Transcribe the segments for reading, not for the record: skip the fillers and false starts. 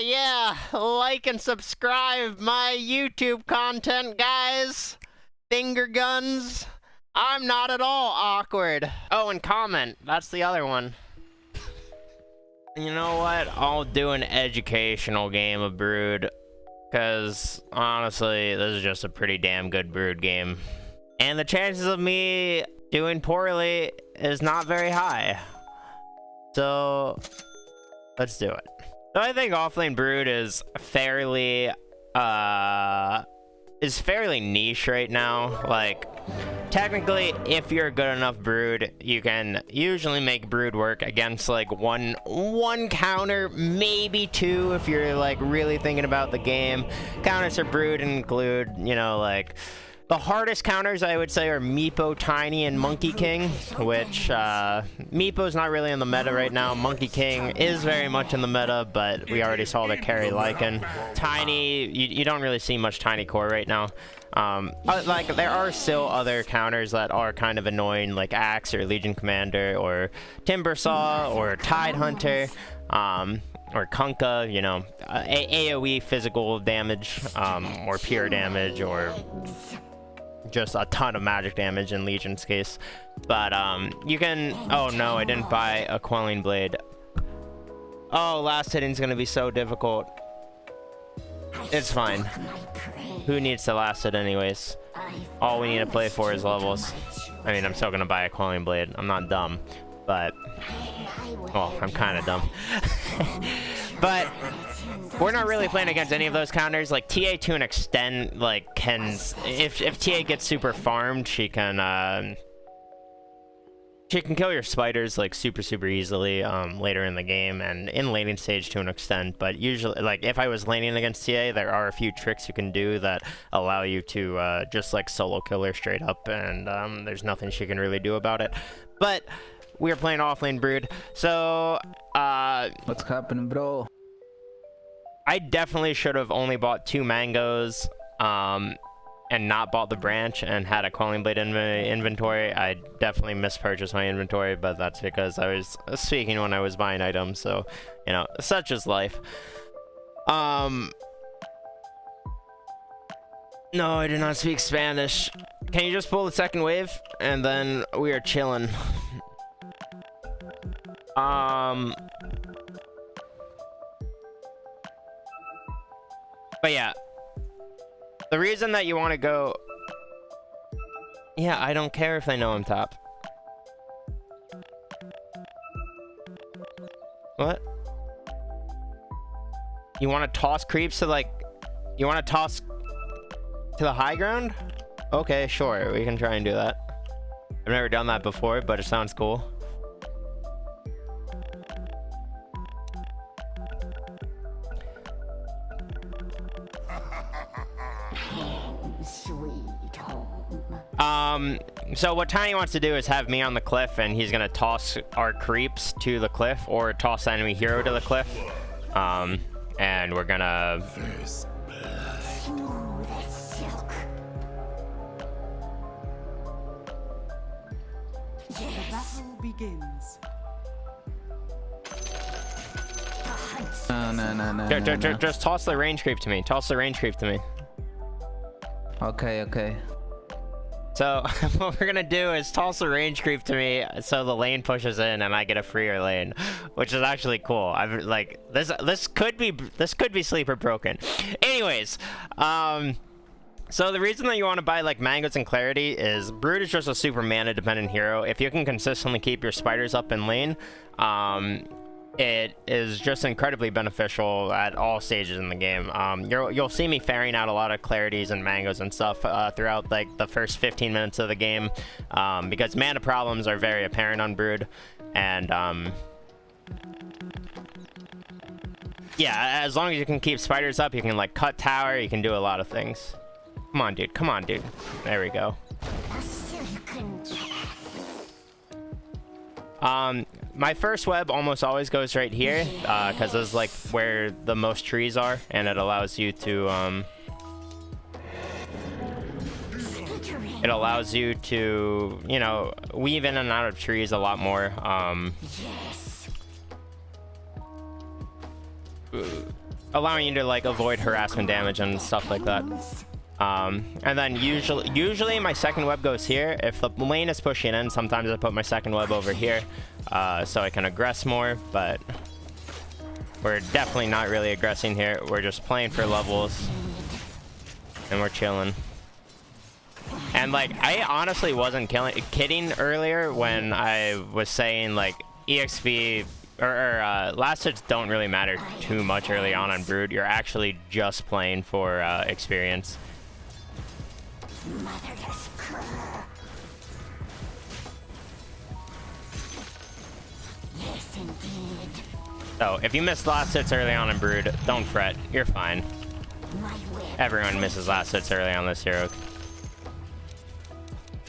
Yeah, like and subscribe my YouTube content, guys. Finger guns. I'm not at all awkward. Oh, and comment. That's the other one. You know what? I'll do an educational game of Brood. Because, honestly, this is just a pretty damn good Brood game. And the chances of me doing poorly is not very high. So, let's do it. So I think offlane Brood is fairly niche right now. Like, technically, if you're a good enough Brood, you can usually make Brood work against like one counter, maybe two if you're like really thinking about the game. Counters for Brood include, you know, like the hardest counters I would say are Meepo, Tiny, and Monkey King, which Meepo's not really in the meta right now. Monkey King is very much in the meta, but we already saw the carry Lycan. Tiny, you don't really see much Tiny core right now. Like there are still other counters that are kind of annoying, like Axe or Legion Commander or Timbersaw or Tide Hunter. Or Kunkka, you know, AoE physical damage, or pure damage, or just a ton of magic damage in Legion's case. But you can... Oh no, I didn't buy a Quelling Blade. Oh, last hitting's gonna be so difficult. It's fine. Who needs to last hit anyways? All we need to play for is levels. I mean, I'm still gonna buy a Quelling Blade. I'm not dumb, but... Well, I'm kind of dumb. But we're not really playing against any of those counters. Like, TA to an extent, like, can... If TA gets super farmed, she can kill your spiders, like, super easily later in the game and in laning stage to an extent. But usually, like, if I was laning against TA, there are a few tricks you can do that allow you to just, like, solo kill her straight up. And there's nothing she can really do about it. But... we're playing offlane Brood, so, what's happening, bro? I definitely should have only bought 2 mangoes, and not bought the branch and had a Quelling Blade in my inventory. I definitely mispurchased my inventory, but that's because I was speaking when I was buying items, so, you know, such is life. No, I do not speak Spanish. Can you just pull the second wave? And then we are chilling. But yeah, the reason that you want to go... Yeah, I don't care if they know I'm top. What? You want to toss creeps to, like... You want to toss to the high ground? Okay, sure, we can try and do that. I've never done that before, but it sounds cool. So what Tiny wants to do is have me on the cliff, and he's gonna toss our creeps to the cliff, or toss the enemy hero to the cliff. And we're gonna... The battle begins. No. Just toss the range creep to me. Toss the range creep to me. Okay. So what we're gonna do is toss the range creep to me, so the lane pushes in and I get a freer lane, which is actually cool. I've like this could be sleeper broken. Anyways, so the reason that you want to buy like mangoes and clarity is Brood is just a super mana dependent hero. If you can consistently keep your spiders up in lane, it is just incredibly beneficial at all stages in the game. You'll see me ferrying out a lot of clarities and mangoes and stuff throughout like the first 15 minutes of the game, because mana problems are very apparent on Brood, and yeah, as long as you can keep spiders up, you can like cut tower, you can do a lot of things. Come on, dude. There we go. My first web almost always goes right here, because this is like where the most trees are, and it allows you to, you know, weave in and out of trees a lot more. allowing you to like avoid harassment damage and stuff like that. And then usually my second web goes here. If the lane is pushing in, sometimes I put my second web over here, so I can aggress more, but we're definitely not really aggressing here. We're just playing for levels, and we're chilling. And like, I honestly wasn't kidding earlier when I was saying like EXP or last hits don't really matter too much early on Brood. You're actually just playing for experience. Yes, indeed. So if you missed last hits early on in Brood, don't fret. You're fine. My whip. Everyone misses last hits early on this hero.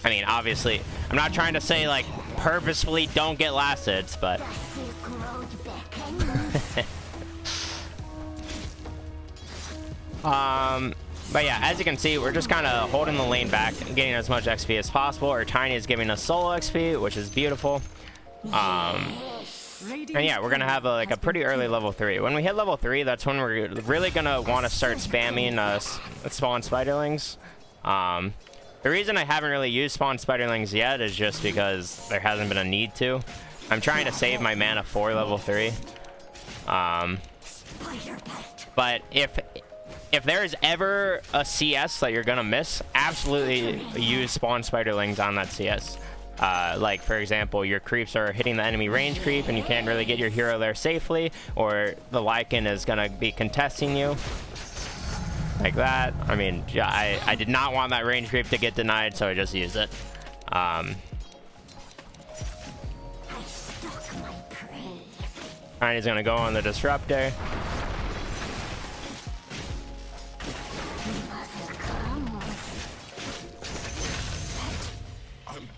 I mean, obviously, I'm not trying to say like purposefully don't get last hits, but but yeah, as you can see, we're just kind of holding the lane back and getting as much XP as possible. Our Tiny is giving us solo XP, which is beautiful. And yeah, we're gonna have like a pretty early level 3. When we hit level 3, that's when we're really gonna want to start spamming spawn spiderlings. The reason I haven't really used spawn spiderlings yet is just because there hasn't been a need to. I'm trying to save my mana for level 3. But if there is ever a CS that you're gonna miss, absolutely use spawn spiderlings on that CS. Like for example, your creeps are hitting the enemy range creep and you can't really get your hero there safely, or the Lycan is gonna be contesting you. Like that. I mean, I did not want that range creep to get denied, so I just used it. Tiny's gonna go on the disruptor.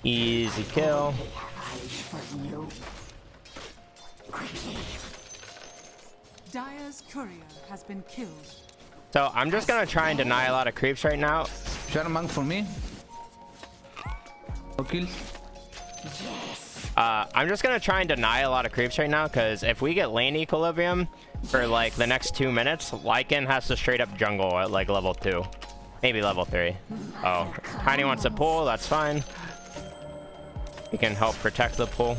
Easy kill. Dire's courier has been killed. So I'm just gonna try and deny a lot of creeps right now. Shadow Monk for me. No kills. I'm just gonna try and deny a lot of creeps right now, because if we get lane equilibrium for like the next 2 minutes, Lycan has to straight up jungle at like level 2, maybe level 3. Oh, Tiny wants to pull. That's fine. He can help protect the pull.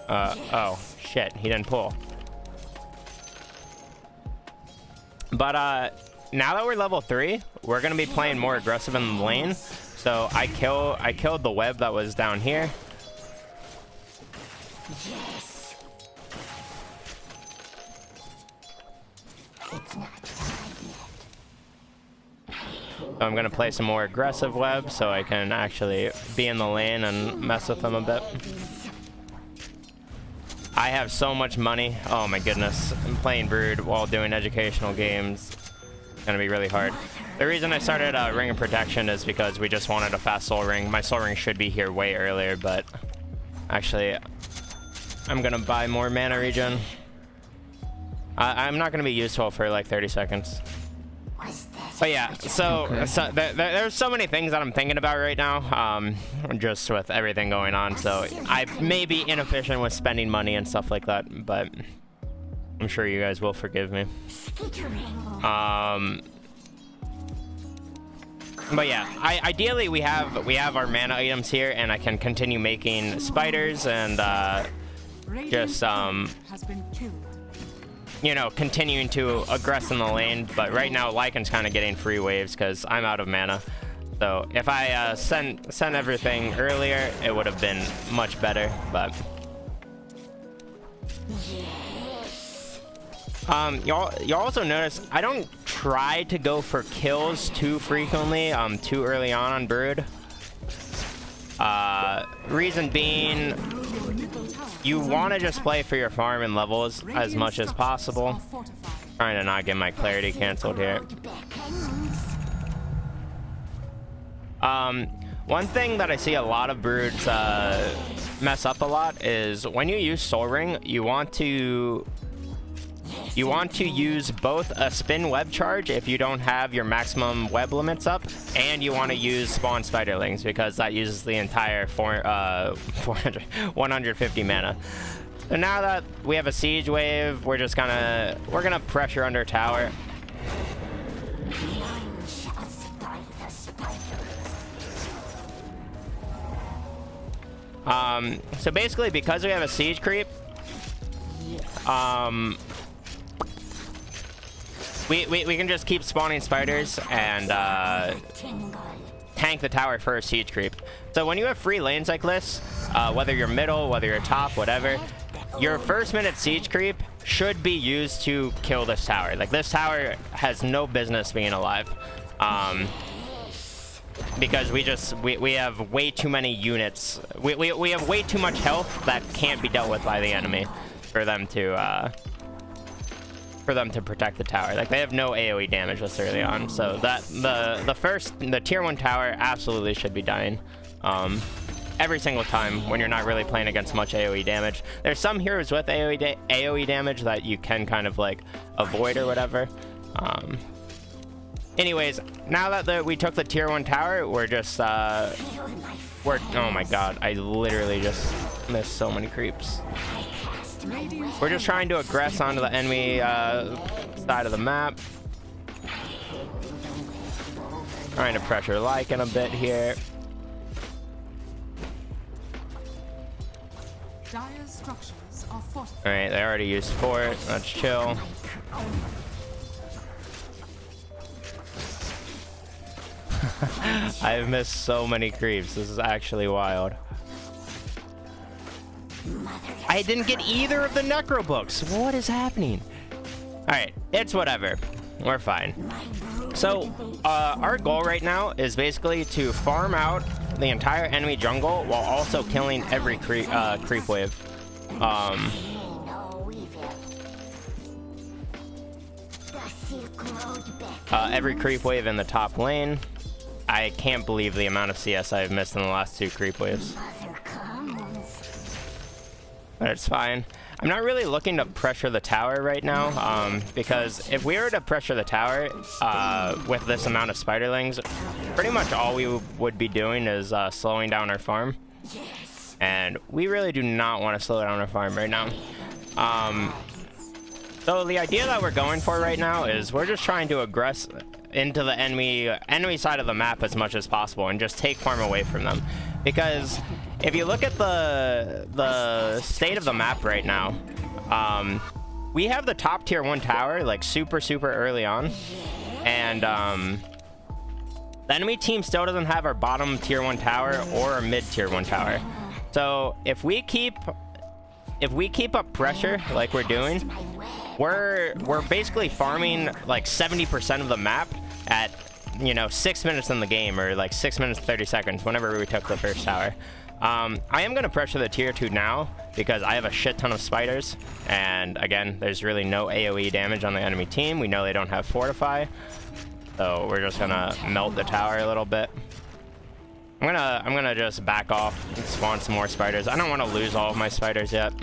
Oh shit, he didn't pull. But now that we're level 3, we're gonna be playing more aggressive in the lane. So I killed the web that was down here. Yes. It's not time yet. So I'm gonna play some more aggressive web so I can actually be in the lane and mess with them a bit. I have so much money. Oh my goodness. I'm playing Brood while doing educational games. It's gonna be really hard. The reason I started Ring of Protection is because we just wanted a fast soul ring. My soul ring should be here way earlier, but actually I'm gonna buy more mana regen. I'm not gonna be useful for like 30 seconds. But yeah, so there's so many things that I'm thinking about right now, just with everything going on. So I may be inefficient with spending money and stuff like that, but I'm sure you guys will forgive me. But yeah, ideally we have our mana items here, and I can continue making spiders and just has been killed. you know, continuing to aggress in the lane. But right now Lycan's kind of getting free waves because I'm out of mana. So if I sent everything earlier, it would have been much better. But y'all also notice I don't try to go for kills too frequently, too early on Brood. Reason being, you want to just play for your farm and levels as much as possible. Trying to not get my clarity canceled here. One thing that I see a lot of Broods mess up a lot is when you use Soul Ring, you want to use both a spin web charge if you don't have your maximum web limits up, and you want to use spawn spiderlings because that uses the entire 150 mana. So now that we have a siege wave, we're gonna pressure under tower. None shall spy the spider. So basically, because we have a siege creep, we can just keep spawning spiders and Tingle. tank the tower for a siege creep. So when you have free lanes like this, whether you're middle, whether you're top, whatever, your first minute siege creep should be used to kill this tower. Like, this tower has no business being alive. Because we have way too many units. We have way too much health that can't be dealt with by the enemy for them to protect the tower. Like, they have no AoE damage this early on, so that the tier 1 tower absolutely should be dying every single time when you're not really playing against much AoE damage. There's some heroes with AoE damage that you can kind of like avoid or whatever. Anyways, now that we took the tier 1 tower, we're just oh my god, I literally just missed so many creeps. We're just trying to aggress onto the enemy side of the map. Trying to pressure Lycan a bit here. Dire's structures are fortified. Alright, they already used fort. Let's chill. I've missed so many creeps. This is actually wild. I didn't get either of the necro books. What is happening? Alright, it's whatever. We're fine. So, our goal right now is basically to farm out the entire enemy jungle while also killing every creep wave. Every creep wave in the top lane. I can't believe the amount of CS I've missed in the last 2 creep waves. But it's fine. I'm not really looking to pressure the tower right now, because if we were to pressure the tower with this amount of spiderlings, pretty much all we would be doing is slowing down our farm. And we really do not want to slow down our farm right now. So the idea that we're going for right now is we're just trying to aggress into the enemy side of the map as much as possible and just take farm away from them. Because if you look at the state of the map right now, we have the top tier 1 tower like super early on, and the enemy team still doesn't have our bottom tier 1 tower or our mid tier 1 tower. So if we keep up pressure like we're doing, we're basically farming like 70% of the map at, you know, 6 minutes in the game, or like 6 minutes 30 seconds whenever we took the first tower. I am going to pressure the tier 2 now because I have a shit ton of spiders, and again, there's really no AoE damage on the enemy team. We know they don't have fortify, so we're just gonna melt the tower a little bit. I'm gonna just back off and spawn some more spiders. I don't want to lose all of my spiders yet.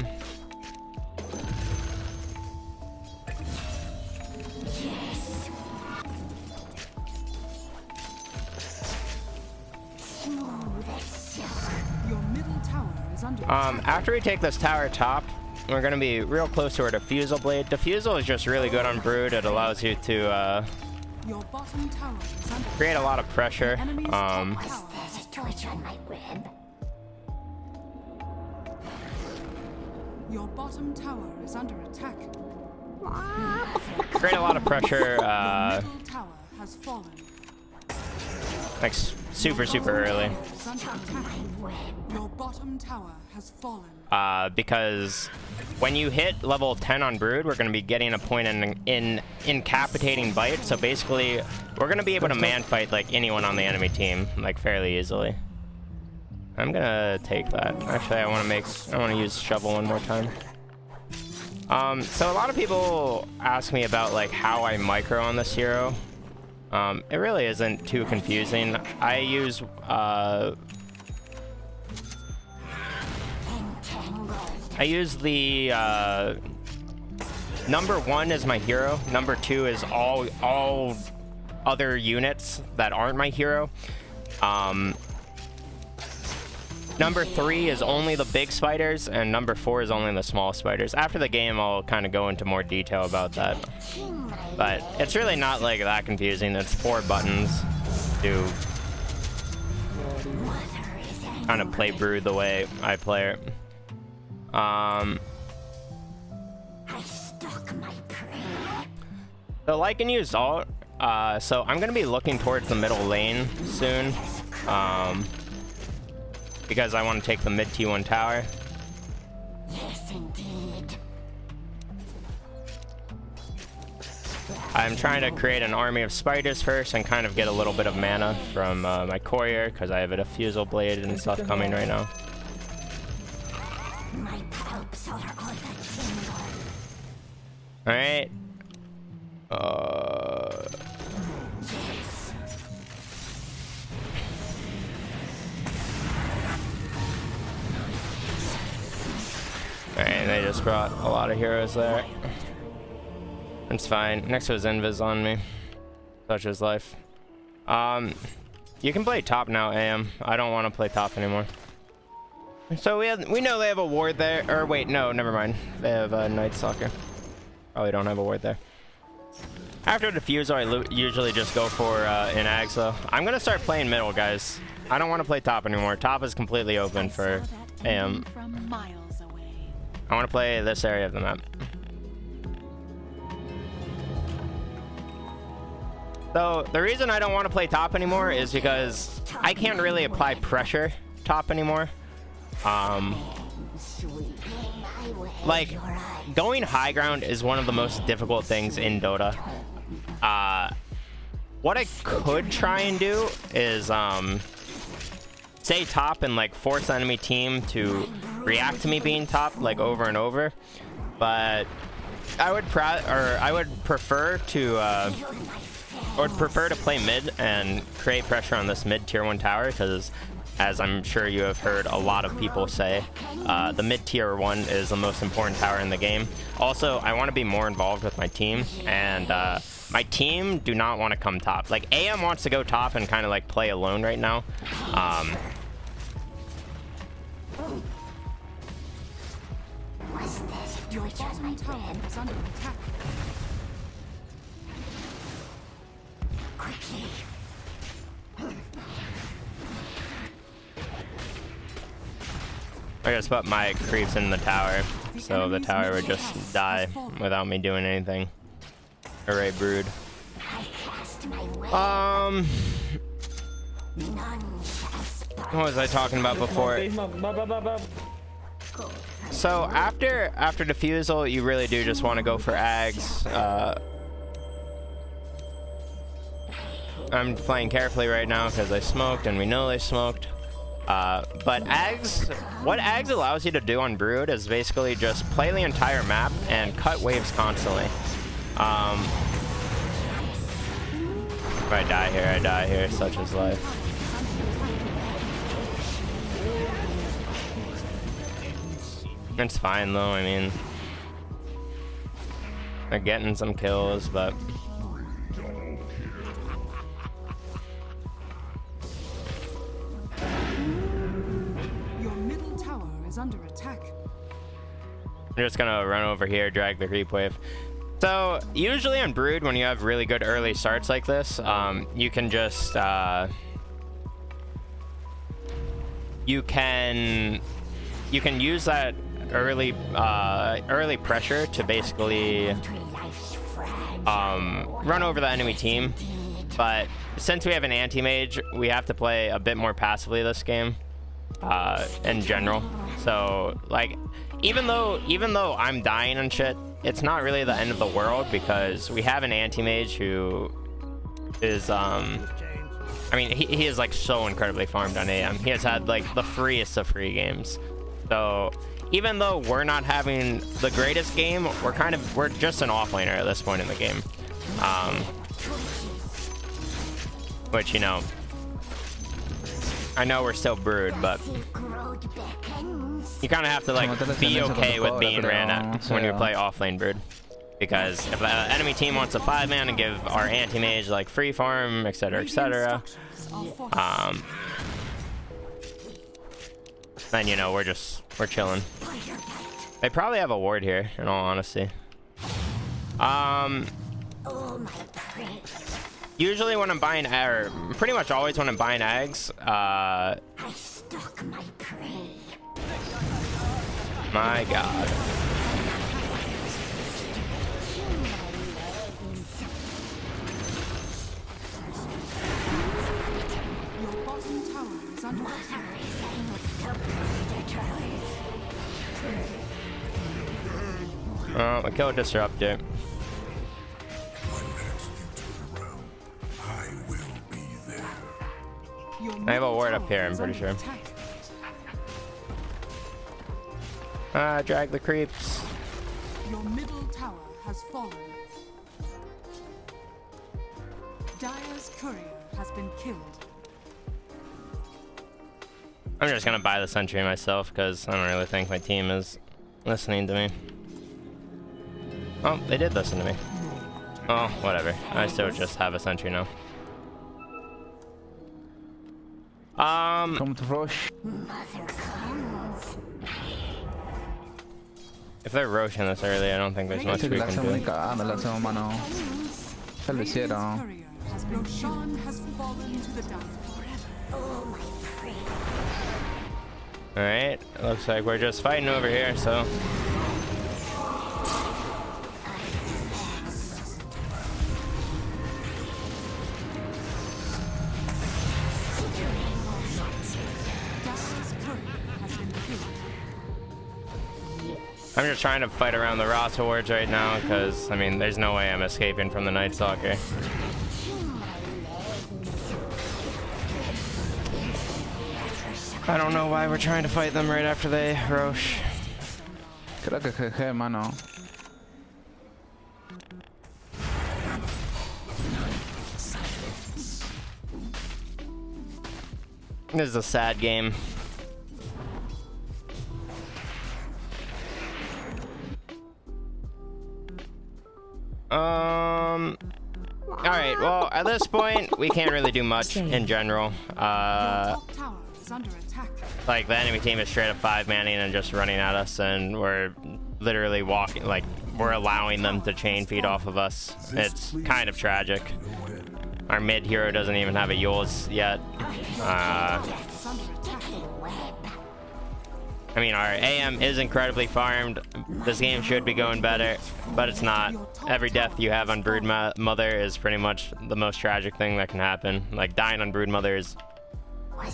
After we take this tower top, we're going to be real close to our diffusal blade. Diffusal is just really good on Brood. It allows you to create a lot of pressure. Your bottom tower is under attack. Create a lot of pressure. Your middle tower has fallen. Like super early. Your bottom tower has fallen. Because when you hit level 10 on Brood, we're going to be getting a point in incapacitating bite. So basically, we're going to be able to man fight like anyone on the enemy team like fairly easily. I'm gonna take that. Actually, I want to use shovel one more time. So a lot of people ask me about like how I micro on this hero. It really isn't too confusing. I use the number 1 is my hero. Number 2 is all other units that aren't my hero. number 3 is only the big spiders, and number 4 is only the small spiders. After the game, I'll kind of go into more detail about that. But it's really not like that confusing. It's 4 buttons to kind of play Brood the way I play it. I stalk my prey. So like and use alt. So I'm gonna be looking towards the middle lane soon, because I want to take the mid T1 tower. Yes, indeed. I'm trying to create an army of spiders first and kind of get a little bit of mana from my courier, because I have a diffusal blade and stuff coming right now. My palps are on the tingle. All right. Yes. Alright, they just brought a lot of heroes there. It's fine. Next was Invis on me. Such is life. You can play top now, AM. I don't want to play top anymore. So we know they have a ward there. Or wait, no, never mind. They have a Night Stalker. Probably don't have a ward there. After Diffusal, I usually just go for an Ags though. I'm gonna start playing middle, guys. I don't want to play top anymore. Top is completely open for AM. From miles away. I want to play this area of the map. So the reason I don't want to play top anymore is because I can't really apply pressure top anymore. Like, going high ground is one of the most difficult things in Dota. What I could try and do is stay top and like force the enemy team to react to me being top like over and over, but I would prefer to play mid and create pressure on this mid tier 1 tower, because as I'm sure you have heard a lot of people say, the mid tier 1 is the most important tower in the game. Also, I want to be more involved with my team, and my team do not want to come top. Like, AM wants to go top and kind of like play alone right now. Your bottom tower is under attack. Quickly. I just put my creeps in the tower, so the tower would just die without me doing anything. Hooray, Brood. What was I talking about before? So after Diffusal, you really do just want to go for Ags. I'm playing carefully right now because I smoked, and we know they smoked. But Ags, what Ags allows you to do on Brood is basically just play the entire map and cut waves constantly. If I die here, I die here. Such is life. It's fine though, I mean, they're getting some kills, but Your middle tower is under attack. I'm just gonna run over here, drag the creep wave. So usually on Brood, when you have really good early starts like this, you can just you can use that early pressure to basically run over the enemy team. But since we have an anti-mage, we have to play a bit more passively this game in general. So like, even though I'm dying and shit, it's not really the end of the world, because we have an anti-mage who is I mean, he is like so incredibly farmed on AM. He has had like the freest of free games. So even though we're not having the greatest game, we're just an offlaner at this point in the game. Which, you know, I know we're still Brood, but you kind of have to like be okay with being ran at when you play offlane Brood. Because if the enemy team wants a 5-man and give our anti-mage like free farm, etc., etc., then you know we're chilling. They probably have a ward here, in all honesty. Usually when I'm buying, or pretty much always when I'm buying eggs, I stalk my prey. my God. Your bottom tower is under attack. Oh, I killed Disruptor. I have a ward up here, I'm pretty sure. Drag the creeps. Your middle tower has fallen. Dire's courier has been killed. I'm just gonna buy the sentry myself because I don't really think my team is listening to me. Oh, they did listen to me. Oh, whatever. I still just have a sentry now. Come to Roche. If they're roaching this early, I don't think there's much Sí, we la can hacemos ni do. cagando, la hacemos mano. Ya lo hicieron. Courier has been Roshan has fallen to the down forever. Alright, looks like we're just fighting over here, so. Dire's courier has been killed. I'm just trying to fight around the Rasa wards right now, because, I mean, there's no way I'm escaping from the Night Stalker. I don't know why we're trying to fight them right after they Roche. Creo que GG, mano. This is a sad game. Alright, well, at this point, we can't really do much in general. Your top tower is under attack. Like, the enemy team is straight up 5-manning and just running at us, and we're literally walking, like, we're allowing them to chain feed off of us. It's kind of tragic. Our mid hero doesn't even have a Yules yet. It's under attack. I mean, our AM is incredibly farmed. This game should be going better, but it's not. Every death you have on Broodmother is pretty much the most tragic thing that can happen. Like, dying on Broodmother is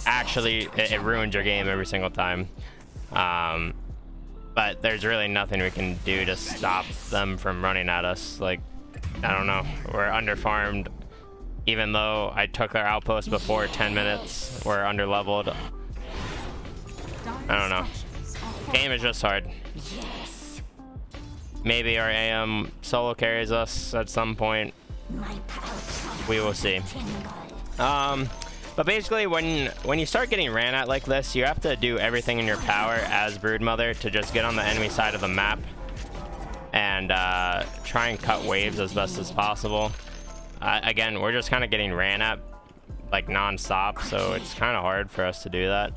actually, it ruins your game every single time. But there's really nothing we can do to stop them from running at us. Like, I don't know. We're underfarmed. Even though I took their outpost before 10 minutes, we're underleveled. I don't know. Game is just hard. Maybe our AM solo carries us at some point. We will see. But basically, when you start getting ran at like this, you have to do everything in your power as Broodmother to just get on the enemy side of the map and try and cut waves as best as possible. Again, we're just kind of getting ran at like non-stop, so it's kind of hard for us to do that.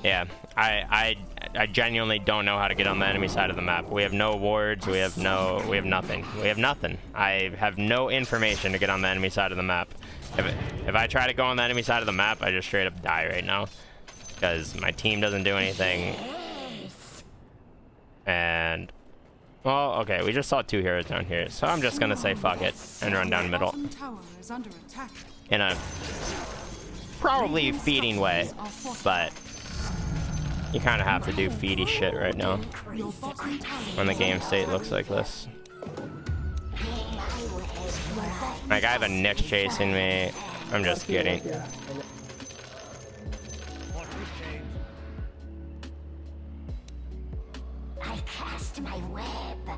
Yeah, I genuinely don't know how to get on the enemy side of the map. We have no wards, we have nothing. I have no information to get on the enemy side of the map. If I try to go on the enemy side of the map, I just straight up die right now because my team doesn't do anything. And well, okay, we just saw 2 heroes down here, so I'm just gonna say fuck it and run down middle in a probably feeding way, but you kind of have to do feedy shit right now when the game state looks like this. Like, I have a Nyx chasing me. I'm just kidding.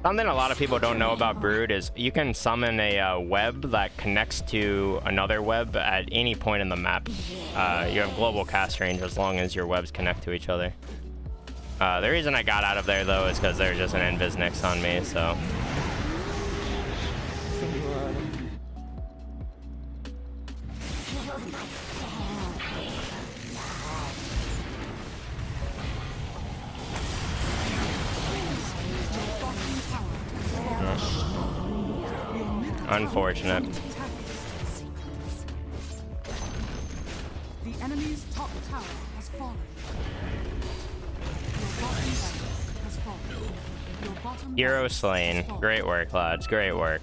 Something a lot of people don't know about Brood is you can summon a web that connects to another web at any point in the map. You have global cast range as long as your webs connect to each other. The reason I got out of there, though, is because there's just an Invis Nyx on me, so... Unfortunate. The enemy's top tower has fallen. Your bottom barracks has fallen. Your bottom Hero barracks slain. has fallen. Great work, lads. Great work.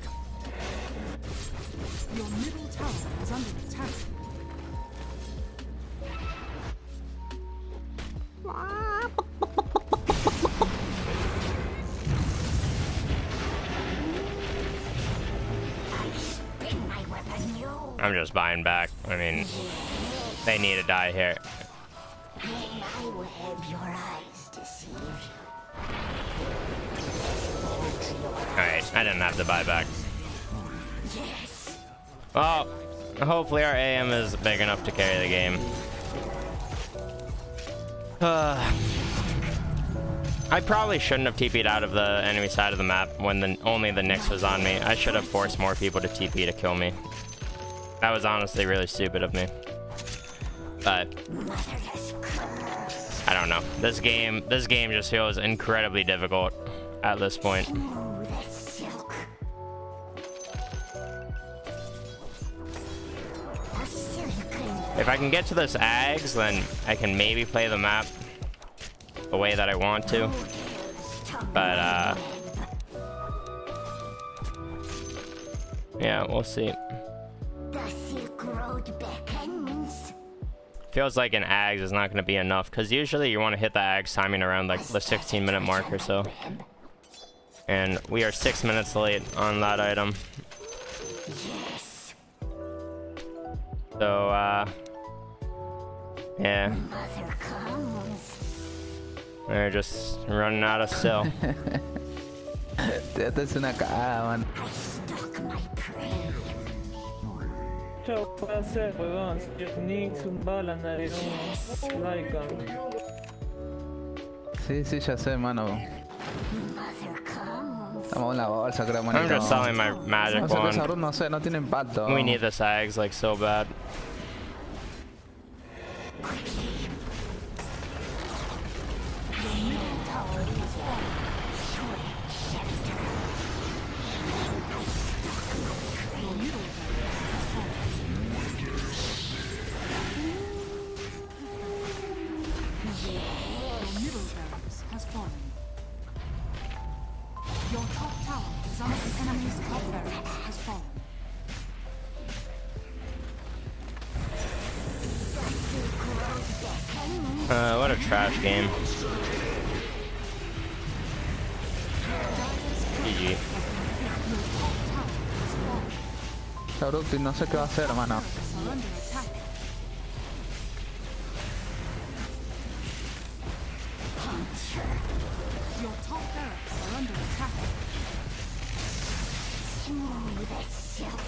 Your middle tower is under attack. Spin my weapon, you. I'm just buying back. I mean, they need to die here. I will have your eyes deceive you. Alright, I didn't have to buy back. Yes. Well, hopefully our AM is big enough to carry the game. I probably shouldn't have TP'd out of the enemy side of the map when only the Nyx was on me. I should have forced more people to TP to kill me. That was honestly really stupid of me. But I don't know. This game just feels incredibly difficult at this point. Ooh, that's silk. A silken If I can get to this Ags, then I can maybe play the map the way that I want to. But yeah, we'll see. The Silk Road beckons. Feels like an Ags is not going to be enough, because usually you want to hit the Ags timing around like the 16-minute mark or so. And we are 6 minutes late on that item. Yes. So, yeah, Mother comes. we're just running out of still. Esto es una cagada, man. I stalk my prey. Yo puedo hacer, huevón. Si yo Nix, un bala, andar en un Lycan. Sí, sí, ya sé, mano. Mother comes. Estamos en la bolsa, creo, I'm manito. just selling my magic No sé, esa wand. root, no sé, no tiene impacto. We need this Ags like so bad. Your middle barracks has fallen. Your top tower is under the enemy's top barracks has fallen. What a trash game. GG. Esa root, no sé qué va a hacer, mano. Are under attack. Your top barracks are under attack. Smooth as silk.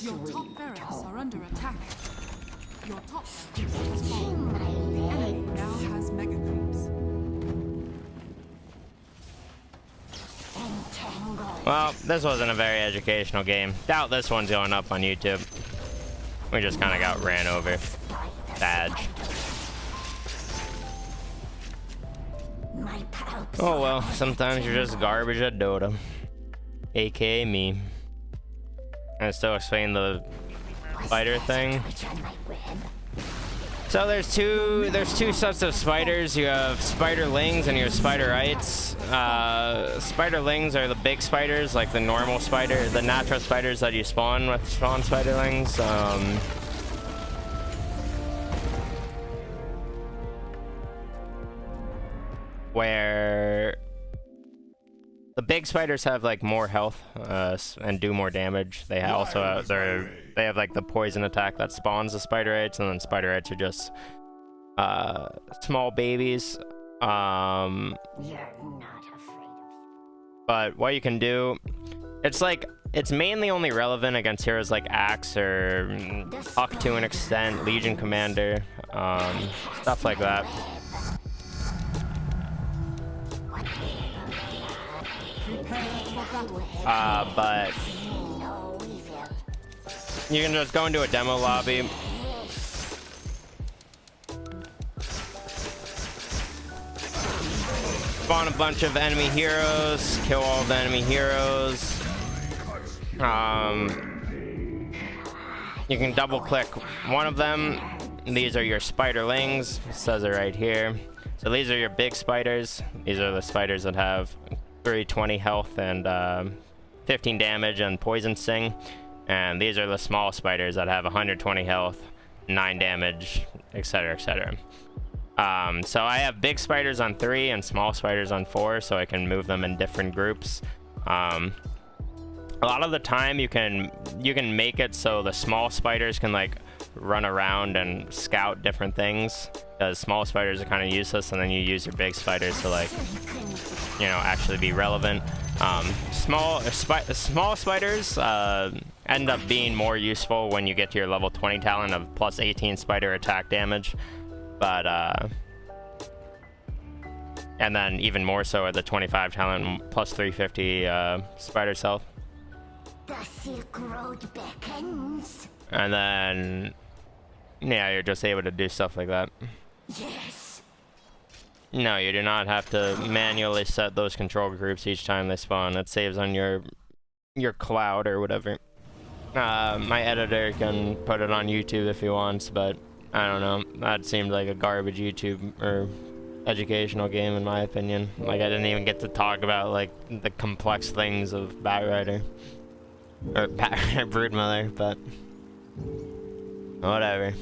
Your top barracks are under attack. Your top barracks has In fallen. my Enemy legs. now has mega creeps. Entangled. Well, this wasn't a very educational game. Doubt this one's going up on YouTube. We just kind of got ran over. Badge. My palps. Oh well, sometimes you're just garbage at Dota. AKA me. And still explain the spider thing. Twitch on my web. So there's two sets of spiders. You have spiderlings and you have spiderites. Spiderlings are the big spiders, like the normal spider, the natural spiders that you spawn with spawn spiderlings. Where the big spiders have like more health and do more damage. They also they have like the poison attack that spawns the spiderites, and then spiderites are just small babies. You're not afraid of. But what you can do, it's mainly only relevant against heroes like Axe or Puck to an extent, Legion Commander, stuff like that. But you can just go into a demo lobby. spawn a bunch of enemy heroes, kill all the enemy heroes. You can double click one of them. These are your spiderlings. It says it right here. So these are your big spiders. These are the spiders that have 320 health and 15 damage and poison sting. And these are the small spiders that have 120 health, 9 damage, etc, etc. So I have big spiders on 3 and small spiders on 4, so I can move them in different groups. A lot of the time you can make it so the small spiders can like run around and scout different things, because small spiders are kind of useless, and then you use your big spiders to, like, you know, actually be relevant. Small spiders end up being more useful when you get to your level 20 talent of plus 18 spider attack damage, but and then even more so at the 25 talent plus 350 spider health. The Silk Road beckons. And then, yeah, you're just able to do stuff like that. Yes. No, you do not have to manually set those control groups each time they spawn. It saves on your cloud or whatever. My editor can put it on YouTube if he wants, but I don't know. That seemed like a garbage YouTube or educational game in my opinion. Like, I didn't even get to talk about like the complex things of Batrider. Or Broodmother, but whatever.